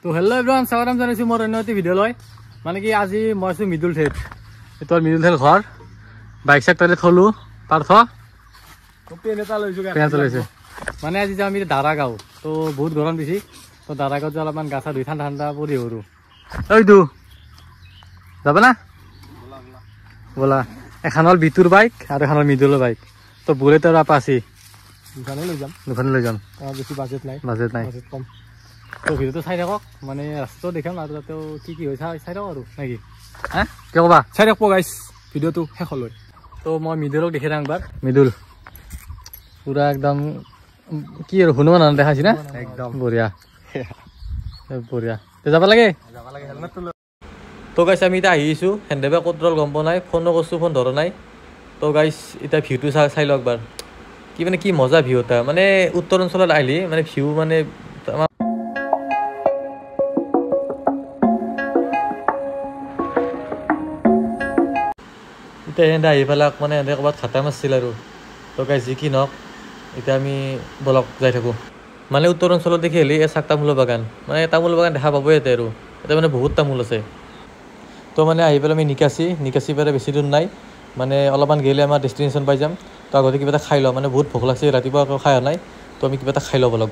তো hello' everyone, স্বাগতম জনাইছোঁ মোৰ অন্য এটি ভিডিঅ'লৈ। মানে কি আজি মই আছোঁ মৃদুল ঠেট, তোৰ মৃদুল ঠেট ঘৰ। বাইক চাইক তাতে থলোঁ, পাৰ্থ পেন এটা লৈছোঁ। মানে আজি যাওঁ আমি দাৰাগাঁও। তো বহুত গৰম দিছে, তো দাৰাগাঁৱত যাওঁ অলপমান গা চা ধুই ঠাণ্ডা ঠাণ্ডা পৰি সৰু এইটো যাব না ব'লা। এখন হ'ল বিতুৰ বাইক আৰু এখন হ'ল মৃদুলৰ বাইক। তো বুলেটৰ আপ আছে, দুখনে লৈ যাম। বেছি বাজেট নাই কম। তো ভিডিঅ'টো চাই থাকক, মানে ৰাস্তাটো দেখাম আৰু তাতেও কি কি হয় চাই থাকক আৰু নাকি হা কি ক'বা, চাই থাকব গাইছ ভিডিঅ'টো শেষলৈ। তো মই মৃদুলক দেখি থাকোঁ একবাৰ। মৃদুল পুৰা একদম কি আৰু হনুমান দেখাইছি না, একদম বঢ়িয়া বঢ়িয়া। যাব লাগে হেলমেটটো। তো গাইছ আমি এতিয়া আহিছোঁ, হেণ্ডেবে ক'ত ৰ'ল গম পোৱা নাই, ফোনো কৰিছোঁ ফোন ধৰা নাই। তো গাইছ এতিয়া ভিউটো চাই লওক একবাৰ, কি মানে কি মজা ভিউ এটা। মানে উত্তৰ অঞ্চলত আহিলে মানে ভিউ মানে এতিয়া সিহঁতে আহি পেলাই মানে সিহঁতে ক'ৰবাত ঘাটা মাৰছিল আৰু। তো গাইছ যি কি নহওক, এতিয়া আমি বলক যাই থাকোঁ। মানে উত্তৰ অঞ্চলত দেখি আহিলে এচাক তামোলৰ বাগান, মানে তামোল বাগান দেখা পাবই ইয়াতে আৰু ইয়াতে মানে বহুত তামোল আছে। তো মানে আহি পেলাই আমি নিকাচি পেলাই বেছি দূৰ নাই, মানে অলপমান গ'লে আমাৰ ডেষ্টিনেশ্যন পাই যাম। তো আগতে কিবা এটা খাই লওঁ, মানে বহুত ভোক লাগছে, ৰাতিপুৱা আকৌ খাই অহা নাই। তো আমি কিবা এটা খাই লওঁ বলক।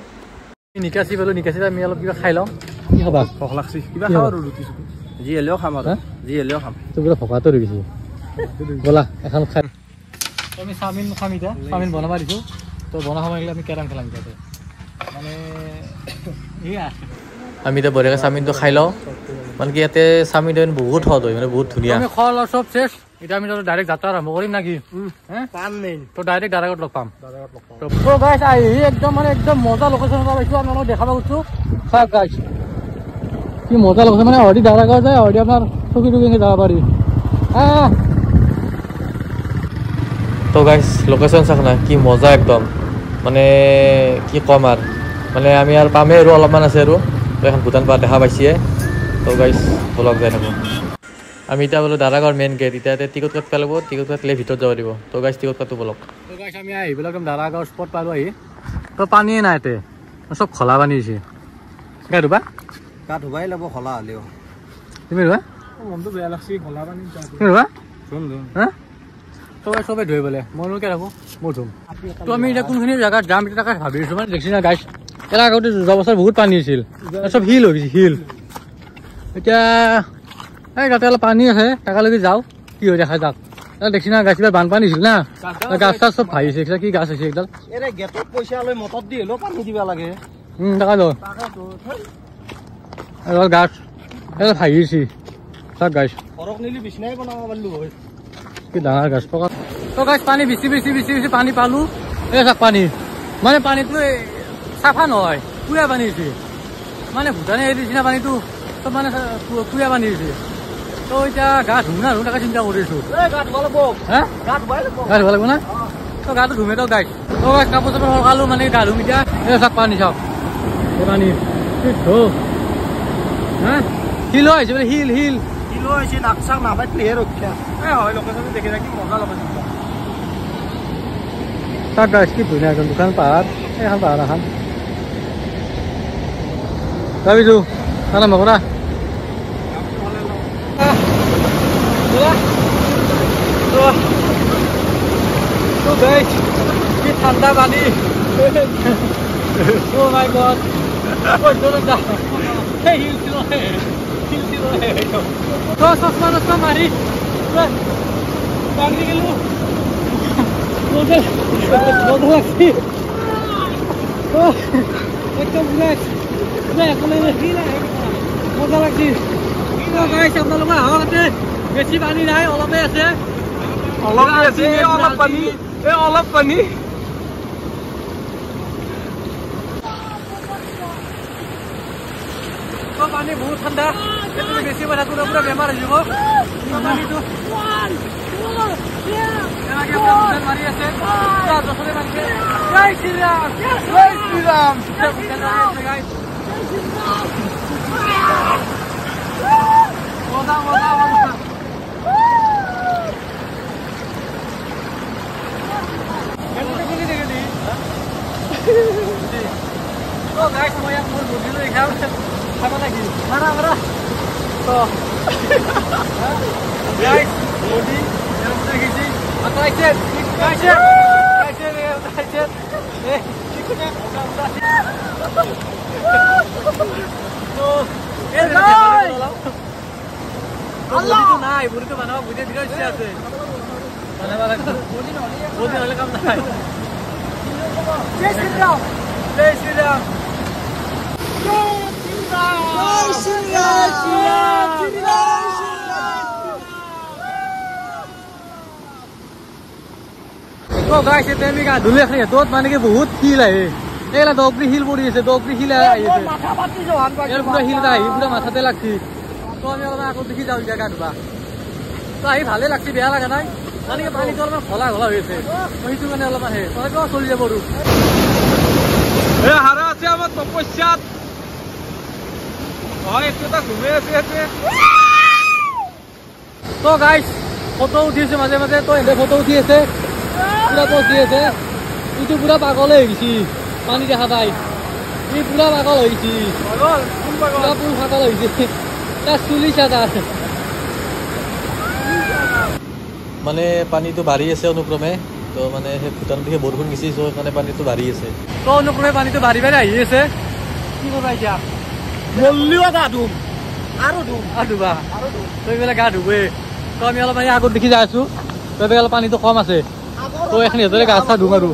নিকাচি পালোঁ, নিকাচিত আমি অলপ কিবা খাই লওঁ। কি খাবা? ভোক লাগছে, কিবা খাওঁ আৰু ৰুটি চুটি যি হ'লেও খাম আৰু যি হ'লেও খাম। তো কিবা ভোকাটো হৈ গৈছে, ব'লা এখন খাই। আমি চাওমিন খাম এতিয়া, চাওমিন বনাব দিছোঁ। তো বনাব সময় আমি কেৰাম খেলাম তাতে মানে আমি এতিয়া বঢ়িয়াকৈ চাওমিনটো খাই লওঁ। মানে কি ইয়াতে চাওমিন টাউমিন বহুত সোৱাদ হয়, মানে বহুত ধুনীয়া। আমি খোৱা লোৱা চব চেছ, এতিয়া আমি ডাইৰেক্ট যাত্ৰা আৰম্ভ কৰিম নাকি? তো ডাইৰেক্ট দাৰাগাঁৱত লগ পাম। তো গাইছ আহি একদম মানে একদম মজা লোকেশ্যন এটা পাইছোঁ, আপোনালোকক দেখাব গৈছোঁ। চাওক গাইছ কি মজা লোকেশ্যন, মানে হয়দি দাৰাগাঁও যায়, হয়দি আপোনাৰ চকী টকী যাব পাৰি। তো গাইছ লোকেশ্যন চাওক না, কি মজা একদম, মানে কি ক'ম আৰু। মানে আমি আৰু পামেই আৰু অলপমান আছে আৰু। তো এখন ভূটান পাহাৰ দেখা পাইছে। তো গাইছ বলক যাই থাকোঁ। আমি এতিয়া বোলো দাৰাগাঁৱৰ মেইন গেট, এতিয়া টিকট কাট পেলাব, টিকট কাটিলে ভিতৰত যাব দিব। তো গাইছ টিকট কাটো বলক। তো গাইছ আমি আহি পেলাই একদম দাৰাগাঁৱৰ স্পট পালোঁ আহি। তো পানীয়ে নাই ইয়াতে, চব খলা পানী হৈছে। গা ধুবা? গা ধুবাই লাগিব খলা হ'লেও। তুমি ধুবা? মনটো বেয়া লাগছে খলা পানী। তুমি ধুবা? হা তো চবেই ধুই বোলে, মইনো কে থাকোঁ, মই ধুম। তো আমি এতিয়া কোনখিনি জেগাত যাম এতিয়া তাকে ভাবি আছোঁ। মানে দেখছি না গাইছ, ইয়াৰ আগতে যোৱা বছৰ বহুত পানী হৈছিল, চব শিল হৈ গৈছে শিল। এতিয়া এই তাতে অলপ পানী আছে, তাকালৈকে যাওঁ কি হৈ দেখা যাওক। দেখছি না গাছ এইবাৰ বানপানী হৈছিল না, গাছ চাছ চব ভাঙিছে। কি গাছ হৈছে একডাল, গেটত পইচা লৈ মটত দি হ'লেও পানী দিব লাগে। তাকেতো গাছ এডাল ভাঙিছে, চাওক গাছ ঘৰক নিলি বিচনাই বনাব পাৰিলো হয়, কি ডাঙৰ গাছ পকা। তো গাছ পানী বেছি পানী পালোঁ। এই চাওক পানী, মানে পানীটো চাফা নহয়, কুয়া পানী হৈছে। মানে ভূটানে এৰি দিছে না পানীটো, চব মানে কুয়া পানী হৈছে। তো এতিয়া গা ধুম না তাকে চিন্তা কৰিছোঁ। গা ধুব লাগিব, হা গা ধুব লাগিব না। তো গাটো ধুমে তো গাইছ। তো গাছ কাপোৰ চাপোৰ সলকালোঁ, মানে গা ধুম এতিয়া। এই চাওক পানী, চাওক এই পানী হা শিল আহিছে বোলে, শিল আহিছে। নাক চাক নাপাতিলেহে ৰক্ষা। হয় লোকেশ্যনটো দেখি থাকি মজা লোকেশ্যন। তাক গাছ কি ধুনীয়া একদম দুখন পাহাৰ, এইখন পাহাৰ এখন ভাবিছোঁ আৰম্ভ কৰা। কি ঠাণ্ডা পানী, oh my god, চশমা মাৰি পানী গেলোঁ, একদম মজা লাগছি। আপোনালোকৰ আহতে বেছি পানী নাই, অলপে আছে, অলপ পানী। পানী বহুত ঠাণ্ডা, বেছি কথা পুৰা পুৰা বেমাৰ হৈ যাব। পানীটো মাৰি আছে, জয় শ্ৰীৰাম, জয় শ্ৰীৰাম। মজা মজা মজা। Oh guys, mau yang mau dulu ya. খাবা নাকি মাৰা মাৰা তো গাইস বডি এরকম দেখেছি আতাইছে আইছে আইছে আইছে এ ঠিক আছে তো এর নাই আল্লাহ তো নাই বুড়ি তো বানাও বুঝে দিলে ইচ্ছা আছে বানাবা লাগবে বডি হলে কাম নাই জয় শ্রী রাম জয় শ্রী রাম तो गाइस ये तेमी का धुले खले तो माने के बहुत हिल है एला दोगरी हिल पड़ी আছে दोगरी हिल आई है माथा पाती जो हान का पूरा हिल दा है पूरा माथाते লাগছি তো আমি ওলা আকো দেখি যাও জায়গা দুবা তো আই ভালে লাগছি বেয়া লাগা নাই মানে কি পানি জল মানে খলা খলা হইছে ওইটু মানে অলপ আহে তই কো চলি যাব রু এ হারা আছে আমার তপস্যাত হয় একটুটা ঘুমে আছে তো গাইস ফটো উঠিছে মাঝে মাঝে তো এনে ফটো উঠি আছে পুরা পোজ দিয়েছে ইটো পুরা পাগল হয়ে গেছি পানি দেখা যায় এই পুরা পাগল হয়েছি পুরা পুরো পাগল হয়েছে তার 40,000 মানে পানীটো বাঢ়ি আছে অনুক্ৰমে তো মানে ভূটান দিকে বৰষুণ গেছি সো মানে পানীটো বাঢ়ি আছে তো অনুক্ৰমে পানীটো বাঢ়ি বাঢ়ি আহি আছে কি কৰিবা এতিয়া বললিও গা ধুম আৰু ধুবা তো এইবিলাক গা ধুবে তো আমি অলপ আগত দেখি যাই আছো তো এইবিলাক পানীটো কম আছে তো এখানে এদরে গা চা ধুম আৰু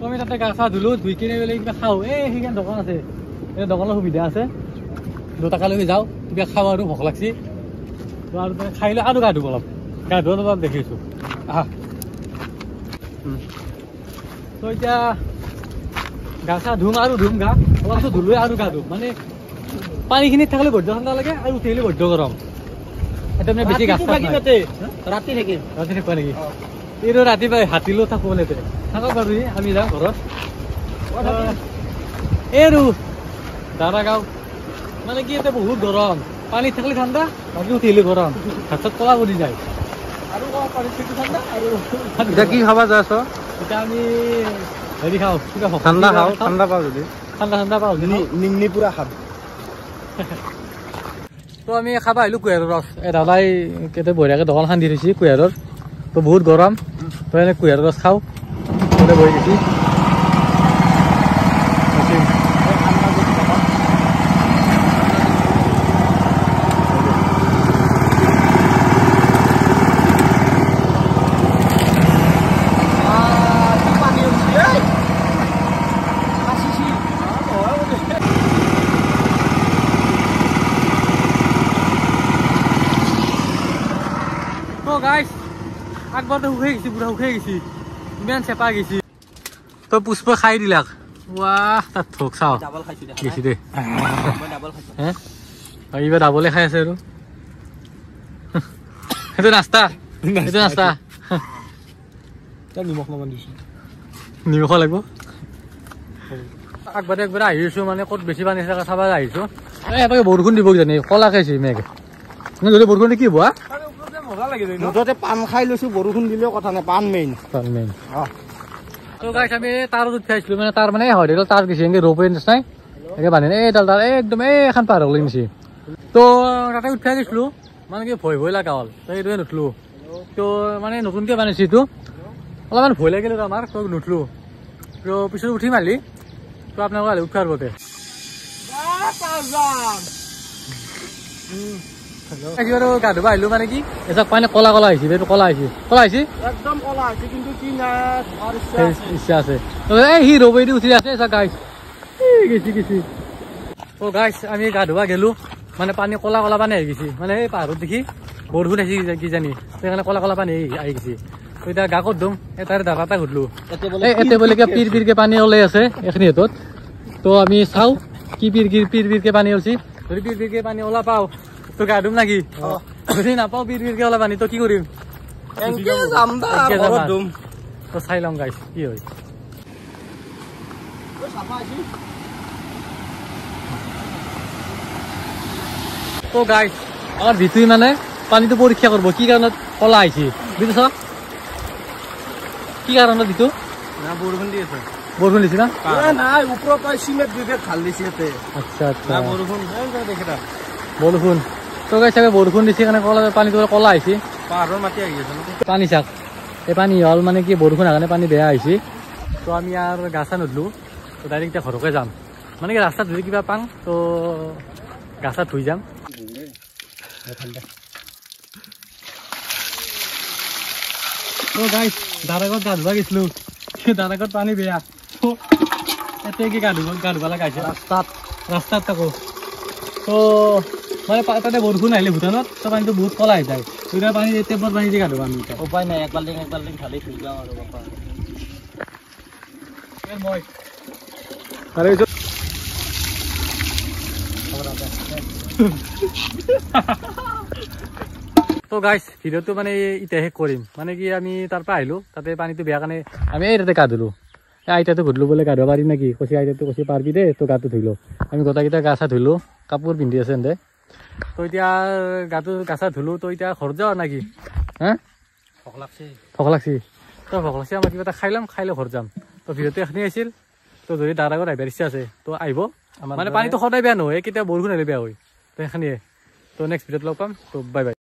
আমি তাতে গা চা ধুলো ধুই কিনে বেলে কিবা খাও সেইখান দোকান আছে এই দোকানৰ সুবিধা আছে 2 টাকা লৈ যাও কিবা খাও আৰু ভোক লাগছি তো আৰু খাইলে আৰু গা ধুব অলপ গা ধুব অলপ দেখিছো আহা তো এতিয়া গা চা ধুম আৰু ধুম গা অলপ ধুলো আৰু গা ধুম মানে পানীখিনিত থাকিলে বদ্ধ ঠাণ্ডা লাগে আৰু উঠিলে বদ্ধ গৰম এটা মানে বেছি গা চা ৰাতি থাকিবা নেকি এইটো ৰাতিপুৱাই হাতিলো থাকো মানে থাকক বাৰু আমি যাওঁ ঘৰত এইটো দাৰাগাঁও মানে কি এতিয়া বহুত গৰম পানীত থাকিলে ঠাণ্ডা বাকী উঠিলে গৰম হাতত কলা কৰি যায় আৰু পানীত ঠাণ্ডা আৰু এতিয়া কি খাবা যাই আছ এতিয়া আমি হেৰি খাওঁ কিবা ঠাণ্ডা খাওঁ ঠাণ্ডা পাওঁ যদি ঠাণ্ডা পাওঁ নিমনি পুৰা খাম তো আমি খাব আহিলোঁ কুঁহিয়াৰৰ ৰস এই দাদাই কেতিয়া বঢ়িয়াকৈ দোকান খান্দি থৈছে কুঁহিয়াৰৰ তো বহুত গৰম তো এনে কুঁহিয়াৰৰ ৰস খাওঁ তাতে বহি দিছি গাইস একবার তো উঠে গেছি পুরা উঠে গেছি ইমান চেপা গেছি তো পুষ্প খাই দিলাক ওয়াহ তাত থোক চাও ডাবল খাইছি দে গেছি দে মই ডাবল খাইছি হ্যাঁ এইবা ডাবলে খাই আছে আৰু এটা নাস্তা তাৰ নিমখ নমান দিছি নিমখ লাগব একবাৰে আহিছো মানে কত বেছি পানী আছে চাবা আহিছো এবাৰে বৰষুণ দিব জানি কলা খাইছি মেঘ যদি বৰষুণ কি হবো মজা লাগে নদতে পান খাই লৈছো বৰষুণ দিলেও কথা নাই পান মেইন তো গাইস আমি তার উঠাইছিলো মানে তার মানে হয় দেখল তার গেছি রোপে নাই একে বানি এইডাল তার একদম এখন পার হল নিছি তো তাতে উঠাই দিছিলো মানে কি ভয় লাগা হল তো এইটোৱে নুঠলো তো মানে নতুনকে বানিছি এইটো অলপমান ভয় লাগিল আমাৰ তো নুঠলো তো পিছত উঠি মালি তো আপোনালোকে উঠাৰ বতে গা ধুব আহিলো মানে কি এজাক পানী কলা আহিছে এইটো কলা আহিছে একদম কলা আহিছে কিন্তু কি ইচ্ছা আছে সি ৰবেদি উঠি আছে এজাক গাইছ গেছি তো গাইছ আমি গা ধুবা গেলো মানে পানী কলা পানী আহি গেছি মানে এই পাহাৰত দেখি বৰষুণ আহিছে কিজানি সেইকাৰণে কলা পানী আহি গেছি তো এতিয়া গা ক'ত ধুম তাৰে দাদা এটা সুধিলো এতে বোলে পিৰকে পানী ওলাই আছে এইখিনি হাতত তো আমি চাওঁ কি পিৰকে পানী ওলছি যদি পিৰকে পানী ওলা পাওঁ তো গা ধুম নাকি যদি নাপাওঁ পিৰকে ওলা পানী তো কি কৰিম তো চাই লম গাইছ কি হয় তো গাইছ আমাৰ ভিতুই মানে পানীটো পৰীক্ষা কৰিব কি কাৰণত কলা আহিছে বুজিছ কি কাৰণত ভিতু বৰষুণ দি আছে বৰষুণ দিছে না নাই ওপৰৰ পৰা চিমেণ্ট দুইটা ঢাল দিছে ইয়াতে আচ্ছা আচ্ছা বৰষুণ দেখে বৰষুণ তো গাইছ চাগে বৰষুণ দিছে কাৰণে কলা পানীটো কলা আহিছে পাহাৰৰ মাটি আহি আছে পানী চাক এই পানী হ'ল মানে কি বৰষুণ কাৰণে পানী বেয়া আহিছে তো আমি আৰু গা চা নুধলোঁ তো ডাইৰেক্ট এতিয়া ঘৰকে যাম মানে কি ৰাস্তাত যদি কিবা পাওঁ তো গা চা ধুই যাম তো গাইছ দাদাগত গা ধুবা গৈছিলোঁ দাদাগত পানী বেয়া এতিয়া কি গা ধুবা লগা হৈছে ৰাস্তাত থাকোঁ তো মানে তাতে বৰষুণ আহিলে ভূটানত তো পানীটো বহুত কলা আহি যায় দুটা পানী টেপৰ পানী দি গা ধুবা আমি এতিয়া উপায় নাই এক বাল্টিং ঢালি থৈ যাওঁ আৰু বাপা মই তো গাইছ ভিডিঅ'টো মানে এতিয়া শেষ কৰিম মানে কি আমি তাৰ পৰা আহিলোঁ তাতে পানীটো বেয়া কাৰণে আমি এই তাতে গা ধুলোঁ আইতাটো সুধিলোঁ বোলে গা ধুব পাৰিম নেকি কৈছে আইতাটো কৈছে পাৰিবি দেই তো গাটো ধুলোঁ আমি গোটেইকেইটা গা চা ধুলোঁ কাপোৰ পিন্ধি আছে এনে তো এতিয়া গাটো গা চা ধুলোঁ তো এতিয়া ঘৰত যাওঁ নাকি হা ভোক লাগছি তো ভোক লাগছি আমাৰ কিবা এটা খাই ল'ম খাই লৈ ঘৰত যাম তো ভিডিঅ'টো এখিনি আছিল তো যদি তাৰ আগত আহিবৰ ইচ্ছা আছে তো আহিব মানে পানীটো সদায় বেয়া নহয় কেতিয়া বৰষুণ আহিলে বেয়া হয় তো সেইখিনিয়ে তো নেক্সট ভিডিঅ'ত লগ পাম তো বাই বাই